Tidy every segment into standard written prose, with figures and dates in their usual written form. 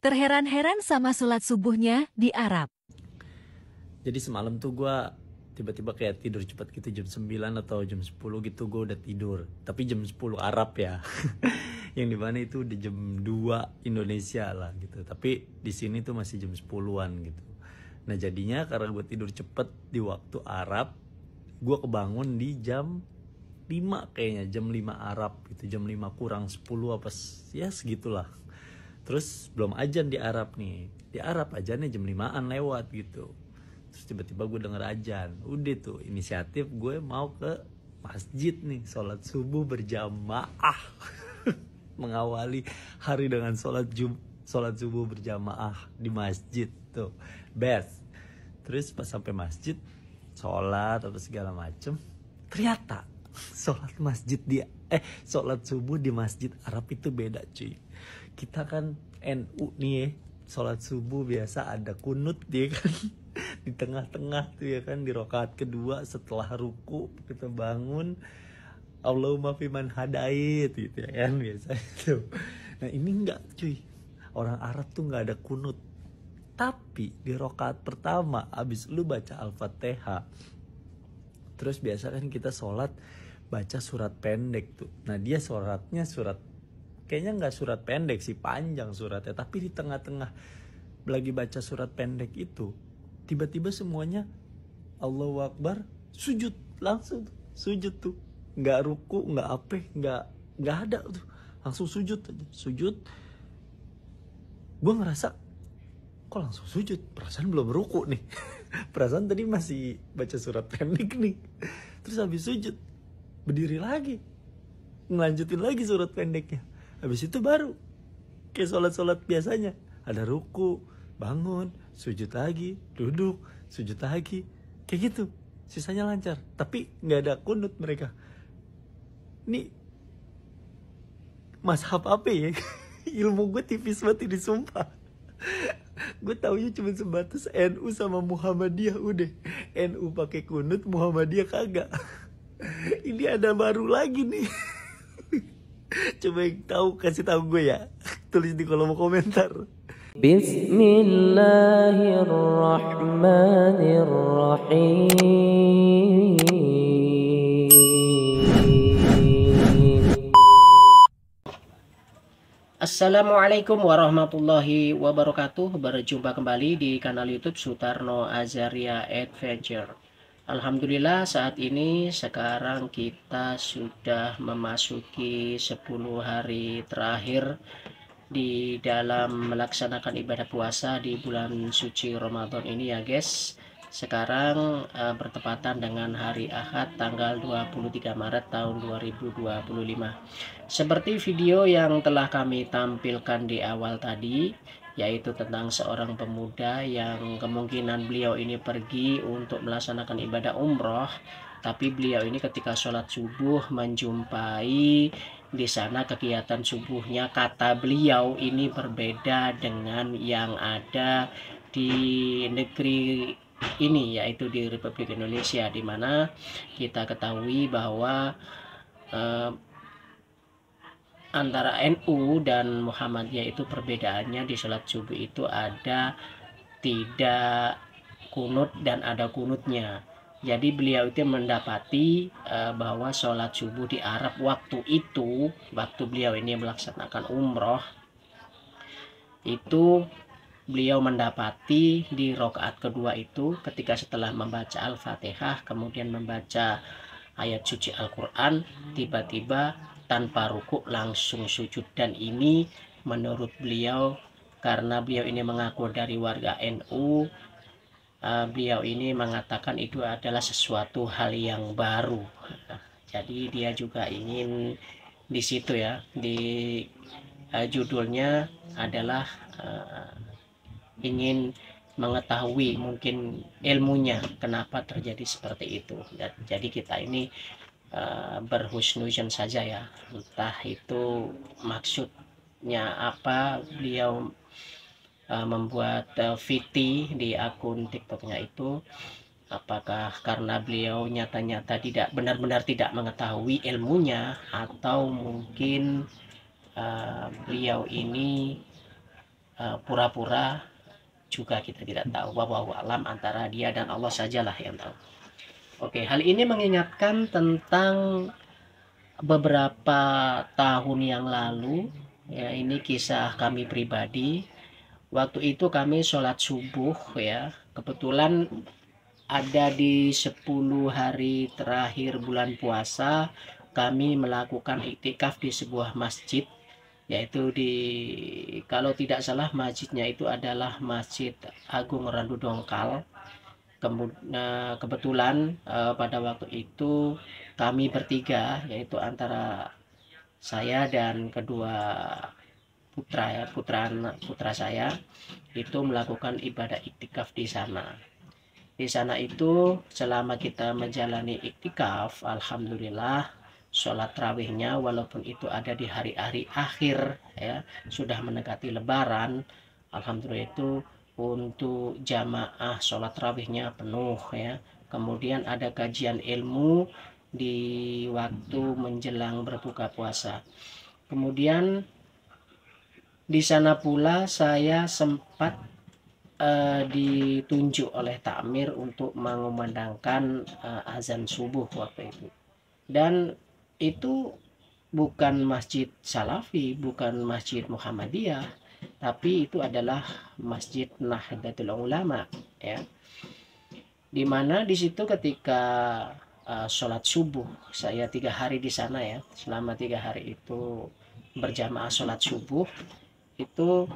Terheran-heran sama sholat subuhnya di Arab. Jadi semalam tuh gue tiba-tiba kayak tidur cepat gitu, jam 9 atau jam 10 gitu gue udah tidur. Tapi jam 10 Arab ya. Yang dimana itu udah jam 2 Indonesia lah gitu. Tapi di sini tuh masih jam 10-an gitu. Nah jadinya karena gue tidur cepet di waktu Arab, gue kebangun di jam 5 kayaknya, jam 5 Arab gitu, jam 5 kurang 10 apa ya segitulah. Terus belum azan di Arab nih. Di Arab azannya jam 5-an lewat gitu. Terus tiba-tiba gue denger azan. Udah tuh inisiatif gue mau ke masjid nih, sholat subuh berjamaah. Mengawali hari dengan sholat subuh berjamaah di masjid tuh. Best. Terus pas sampai masjid, sholat apa segala macem, ternyata sholat subuh di masjid Arab itu beda cuy. Kita kan NU nih ya, sholat subuh biasa ada kunut dia kan. Di tengah-tengah tuh ya kan, di rakaat kedua setelah ruku kita bangun, Allahumma fiman hadait gitu ya kan biasa itu. Nah ini enggak cuy, orang Arab tuh nggak ada kunut. Tapi di rakaat pertama abis lu baca Al-Fatihah, terus biasa kan kita sholat baca surat pendek tuh. Nah dia sholatnya kayaknya nggak surat pendek sih, panjang suratnya. Tapi di tengah-tengah lagi baca surat pendek itu, tiba-tiba semuanya Allahu Akbar, sujud langsung sujud tuh, nggak ruku, nggak apa, nggak ada tuh, langsung sujud aja, sujud. Gue ngerasa kok langsung sujud, perasaan belum ruku nih. Perasaan tadi masih baca surat pendek nih. Terus habis sujud berdiri lagi, ngelanjutin lagi surat pendeknya. Habis itu baru kayak sholat biasanya, ada ruku, bangun, sujud lagi, duduk, sujud lagi, kayak gitu. Sisanya lancar, tapi nggak ada kunut mereka. Nih mazhab apa ya? Ilmu gue tipis banget ini sumpah. Gue taunya cuma sebatas NU sama Muhammadiyah udah. NU pakai kunut, Muhammadiyah kagak. Ini ada baru lagi nih. Coba yang tahu kasih tahu gue ya. Tulis di kolom komentar. Bismillahirrahmanirrahim. Assalamualaikum warahmatullahi wabarakatuh. Berjumpa kembali di kanal YouTube Sutarno Azaria Adventure. Alhamdulillah saat ini sekarang kita sudah memasuki 10 hari terakhir di dalam melaksanakan ibadah puasa di bulan suci Ramadan ini ya guys. Sekarang bertepatan dengan hari Ahad tanggal 23 Maret tahun 2025. Seperti video yang telah kami tampilkan di awal tadi, yaitu tentang seorang pemuda yang kemungkinan beliau ini pergi untuk melaksanakan ibadah umroh, tapi beliau ini ketika sholat subuh menjumpai di sana kegiatan subuhnya, kata beliau ini berbeda dengan yang ada di negeri ini, yaitu di Republik Indonesia, di mana kita ketahui bahwa antara NU dan Muhammadiyah itu perbedaannya di sholat subuh itu ada tidak kunut dan ada kunutnya. Jadi beliau itu mendapati bahwa sholat subuh di Arab waktu itu, waktu beliau ini melaksanakan umroh, itu beliau mendapati di rakaat kedua itu ketika setelah membaca Al-Fatihah kemudian membaca ayat suci Al-Quran, tiba-tiba tanpa ruku langsung sujud. Dan ini menurut beliau, karena beliau ini mengaku dari warga NU, beliau ini mengatakan itu adalah sesuatu hal yang baru. Jadi dia juga ingin di situ ya, di judulnya adalah ingin mengetahui mungkin ilmunya kenapa terjadi seperti itu. Jadi kita ini berhusnuzon saja ya, entah itu maksudnya apa beliau membuat VT di akun TikToknya itu. Apakah karena beliau nyata-nyata tidak benar-benar tidak mengetahui ilmunya, atau mungkin beliau ini pura-pura juga kita tidak tahu. Wallahu alam, antara dia dan Allah sajalah yang tahu. Oke, hal ini mengingatkan tentang beberapa tahun yang lalu ya, ini kisah kami pribadi. Waktu itu kami sholat subuh ya, kebetulan ada di 10 hari terakhir bulan puasa kami melakukan iktikaf di sebuah masjid, yaitu di, kalau tidak salah masjidnya itu adalah Masjid Agung Randu Dongkal. Kebetulan pada waktu itu kami bertiga, yaitu antara saya dan kedua putra saya itu melakukan ibadah iktikaf di sana. Di sana itu selama kita menjalani iktikaf, alhamdulillah sholat tarawihnya walaupun itu ada di hari-hari akhir ya, sudah mendekati lebaran, alhamdulillah itu untuk jamaah sholat tarawihnya penuh ya. Kemudian ada kajian ilmu di waktu menjelang berbuka puasa. Kemudian di sana pula saya sempat ditunjuk oleh takmir untuk mengumandangkan azan subuh waktu itu. Dan itu bukan masjid Salafi, bukan masjid Muhammadiyah, tapi itu adalah Masjid Nahdlatul Ulama ya. Dimana di situ ketika sholat subuh, saya 3 hari di sana ya, selama 3 hari itu berjamaah sholat subuh, itu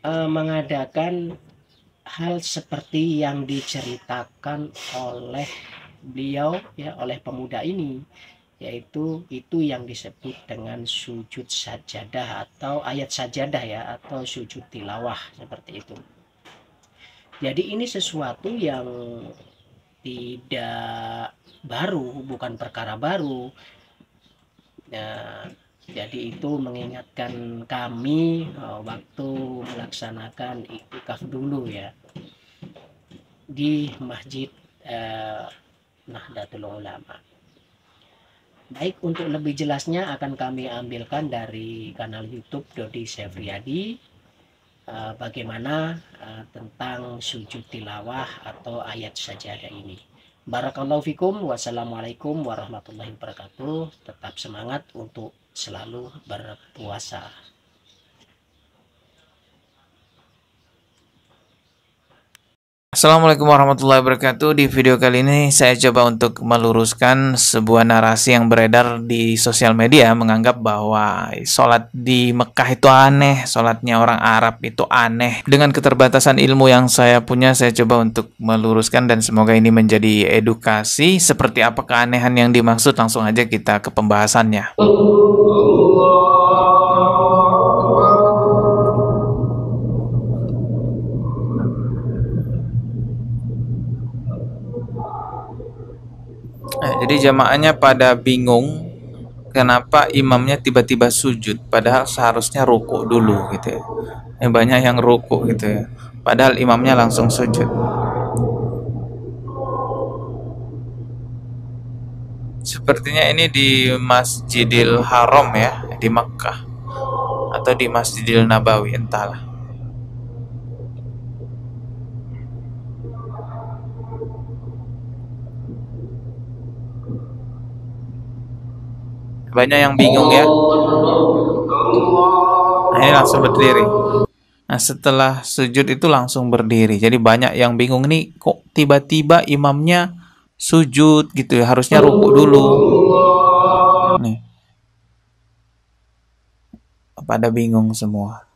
mengadakan hal seperti yang diceritakan oleh beliau ya, oleh pemuda ini, yaitu itu yang disebut dengan sujud sajadah atau ayat sajadah ya, atau sujud tilawah seperti itu. Jadi ini sesuatu yang tidak baru, bukan perkara baru. Nah, jadi itu mengingatkan kami waktu melaksanakan iktikaf dulu ya di Masjid Nahdlatul Ulama. Baik, untuk lebih jelasnya akan kami ambilkan dari kanal YouTube Dodi Sefriadi, bagaimana tentang sujud tilawah atau ayat sajadah ini. Barakallahu fikum, wassalamualaikum warahmatullahi wabarakatuh. Tetap semangat untuk selalu berpuasa. Assalamualaikum warahmatullahi wabarakatuh. Di video kali ini saya coba untuk meluruskan sebuah narasi yang beredar di sosial media, menganggap bahwa sholat di Mekah itu aneh, sholatnya orang Arab itu aneh. Dengan keterbatasan ilmu yang saya punya, saya coba untuk meluruskan dan semoga ini menjadi edukasi. Seperti apa keanehan yang dimaksud, langsung aja kita ke pembahasannya. Nah, jadi jamaahnya pada bingung kenapa imamnya tiba-tiba sujud, padahal seharusnya ruku dulu gitu ya. Banyak yang ruku gitu ya, padahal imamnya langsung sujud. Sepertinya ini di Masjidil Haram ya, di Makkah, atau di Masjidil Nabawi, entahlah. Banyak yang bingung ya. Nah, ini langsung berdiri. Nah, setelah sujud itu langsung berdiri. Jadi banyak yang bingung nih, kok tiba-tiba imamnya sujud gitu ya, harusnya rukuk dulu. Nih. Pada bingung semua.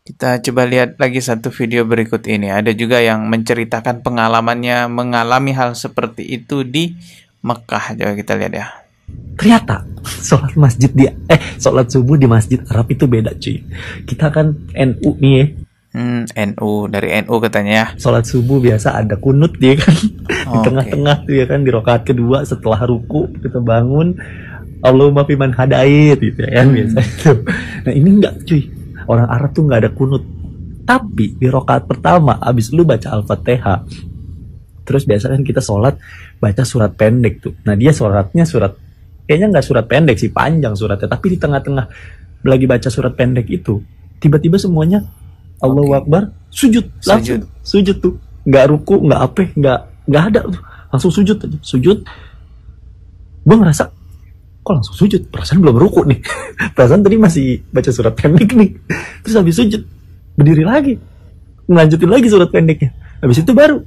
Kita coba lihat lagi satu video berikut ini. Ada juga yang menceritakan pengalamannya mengalami hal seperti itu di Mekah. Coba kita lihat ya. Ternyata sholat subuh di masjid Arab itu beda cuy. Kita kan NU nih ya. NU, dari NU katanya ya. Sholat subuh biasa ada kunut dia kan. Di Oke. tengah-tengah tuh ya kan, di rakaat kedua setelah ruku kita bangun, Allahumma fiman hadait gitu ya kan biasa itu. Nah ini enggak cuy. Orang Arab tuh nggak ada kunut. Tapi di rakaat pertama, abis lu baca Al-Fatihah, terus biasa kan kita sholat baca surat pendek tuh. Nah dia sholatnya surat kayaknya nggak surat pendek sih, panjang suratnya, tapi di tengah-tengah lagi baca surat pendek itu tiba-tiba semuanya Allahu Akbar, sujud langsung, sujud tuh, nggak ruku, nggak apa, nggak ada tuh, langsung sujud aja, sujud. Gue ngerasa kok langsung sujud, perasaan belum ruku nih, perasaan tadi masih baca surat pendek nih, terus habis sujud berdiri lagi, melanjutin lagi surat pendeknya, habis itu baru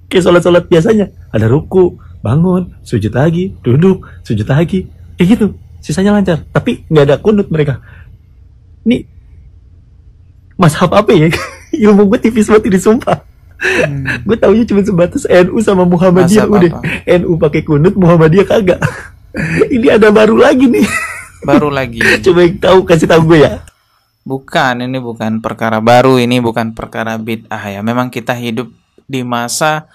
kayak sholat biasanya, ada ruku, bangun, sujud lagi, duduk, sujud lagi, kayak gitu, sisanya lancar, tapi nggak ada kunut mereka. Nih mazhab apa ya? Ilmu gue tipis banget ini, sumpah. Gue taunya cuma sebatas NU sama Muhammadiyah udah. NU pakai kunut, Muhammadiyah kagak. Ini ada baru lagi nih. Baru lagi. Coba yang tahu kasih tahu gue ya. Bukan, ini bukan perkara baru, ini bukan perkara bid'ah ya. Memang kita hidup di masa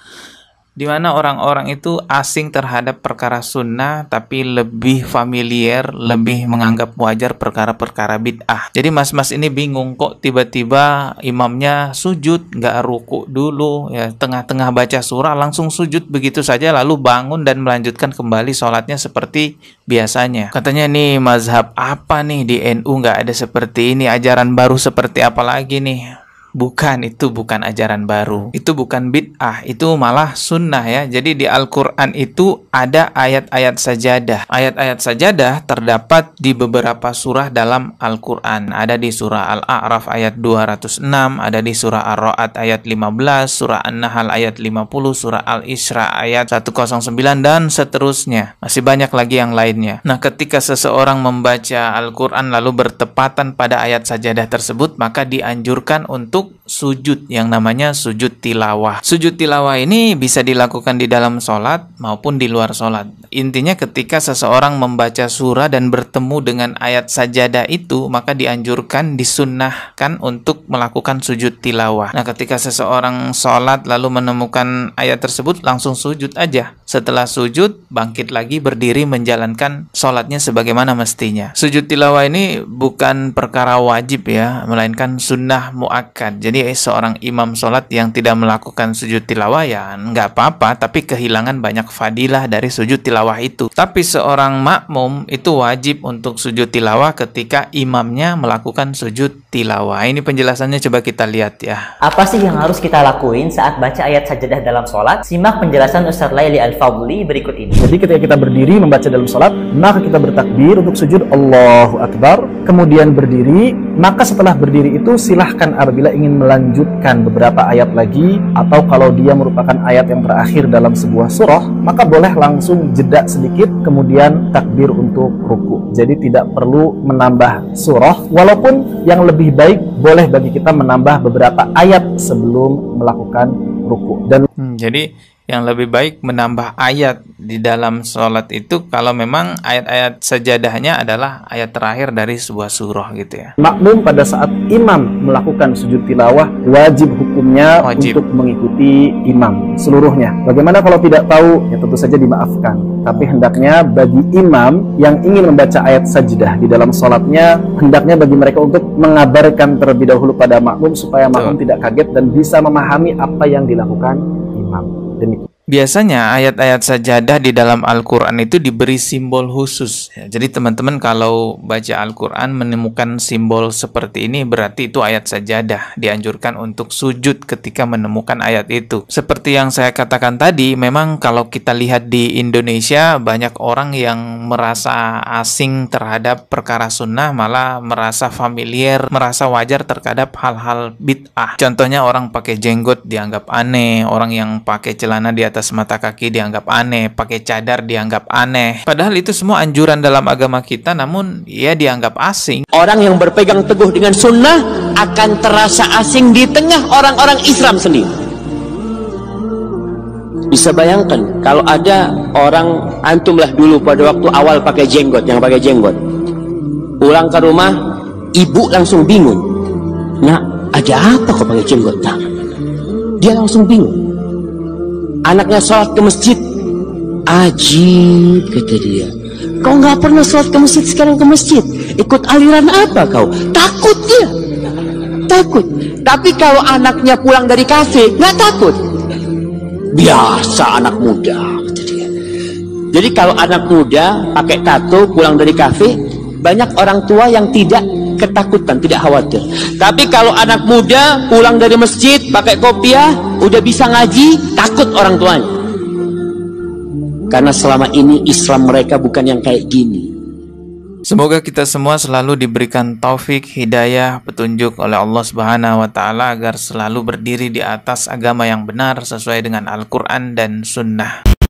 di mana orang-orang itu asing terhadap perkara sunnah, tapi lebih familiar, lebih menganggap wajar perkara-perkara bid'ah. Jadi mas-mas ini bingung kok tiba-tiba imamnya sujud, nggak ruku dulu, ya tengah-tengah baca surah langsung sujud begitu saja, lalu bangun dan melanjutkan kembali sholatnya seperti biasanya. Katanya nih mazhab apa nih di NU nggak ada seperti ini, ajaran baru seperti apa lagi nih? Bukan, itu bukan ajaran baru, itu bukan bid'ah, itu malah sunnah ya. Jadi di Al-Quran itu ada ayat-ayat sajadah. Ayat-ayat sajadah terdapat di beberapa surah dalam Al-Quran. Ada di surah Al-A'raf ayat 206, ada di surah Ar-Ra'd ayat 15, surah An-Nahl ayat 50, surah Al-Isra ayat 109, dan seterusnya. Masih banyak lagi yang lainnya. Nah, ketika seseorang membaca Al-Quran lalu bertepatan pada ayat sajadah tersebut, maka dianjurkan untuk sujud yang namanya sujud tilawah. Sujud tilawah ini bisa dilakukan di dalam sholat maupun di luar sholat. Intinya ketika seseorang membaca surah dan bertemu dengan ayat sajadah itu, maka dianjurkan, disunnahkan untuk melakukan sujud tilawah. Nah, ketika seseorang sholat lalu menemukan ayat tersebut, langsung sujud aja. Setelah sujud, bangkit lagi berdiri menjalankan sholatnya sebagaimana mestinya. Sujud tilawah ini bukan perkara wajib ya, melainkan sunnah muakkad. Jadi seorang imam sholat yang tidak melakukan sujud tilawah ya nggak apa-apa, tapi kehilangan banyak fadilah dari sujud tilawah itu. Tapi seorang makmum itu wajib untuk sujud tilawah ketika imamnya melakukan sujud tilawah. Ini penjelasannya coba kita lihat ya. Apa sih yang harus kita lakuin saat baca ayat sajadah dalam sholat? Simak penjelasan Ustaz Laili Al-Fadli berikut ini. Jadi ketika kita berdiri membaca dalam sholat, maka kita bertakbir untuk sujud Allahu Akbar, kemudian berdiri. Maka setelah berdiri itu silahkan apabila ingin melanjutkan beberapa ayat lagi, atau kalau dia merupakan ayat yang terakhir dalam sebuah surah, maka boleh langsung jeda sedikit kemudian takbir untuk ruku. Jadi tidak perlu menambah surah, walaupun yang lebih baik boleh bagi kita menambah beberapa ayat sebelum melakukan ruku. Dan jadi yang lebih baik menambah ayat di dalam sholat itu kalau memang ayat-ayat sajadahnya adalah ayat terakhir dari sebuah surah gitu ya. Makmum pada saat imam melakukan sujud tilawah wajib hukumnya untuk mengikuti imam seluruhnya. Bagaimana kalau tidak tahu? Ya tentu saja dimaafkan. Tapi hendaknya bagi imam yang ingin membaca ayat sajdah di dalam sholatnya, hendaknya bagi mereka untuk mengabarkan terlebih dahulu pada makmum supaya makmum tidak kaget dan bisa memahami apa yang dilakukan imam. Biasanya ayat-ayat sajadah di dalam Al-Quran itu diberi simbol khusus. Jadi teman-teman kalau baca Al-Quran menemukan simbol seperti ini, berarti itu ayat sajadah. Dianjurkan untuk sujud ketika menemukan ayat itu. Seperti yang saya katakan tadi, memang kalau kita lihat di Indonesia, banyak orang yang merasa asing terhadap perkara sunnah, malah merasa familiar, merasa wajar terhadap hal-hal bid'ah. Contohnya orang pakai jenggot dianggap aneh, orang yang pakai celana di atas mata kaki dianggap aneh, pakai cadar dianggap aneh. Padahal itu semua anjuran dalam agama kita, namun ya dianggap asing. Orang yang berpegang teguh dengan sunnah akan terasa asing di tengah orang-orang Islam sendiri. Bisa bayangkan kalau ada orang, antumlah dulu pada waktu awal pakai jenggot, yang pakai jenggot, pulang ke rumah, ibu langsung bingung. Nak, ada apa kok pakai jenggot? Nah, dia langsung bingung. Anaknya sholat ke masjid, ajib kata dia, kau nggak pernah sholat ke masjid, sekarang ke masjid, ikut aliran apa kau? Takut dia, takut. Tapi kalau anaknya pulang dari kafe, nggak takut, biasa anak muda kata dia. Jadi kalau anak muda pakai tato pulang dari kafe, banyak orang tua yang tidak ketakutan, tidak khawatir. Tapi kalau anak muda pulang dari masjid pakai kopiah, udah bisa ngaji, takut orang tuanya. Karena selama ini Islam mereka bukan yang kayak gini. Semoga kita semua selalu diberikan taufik, hidayah, petunjuk oleh Allah Subhanahu wa taala agar selalu berdiri di atas agama yang benar sesuai dengan Al-Qur'an dan Sunnah.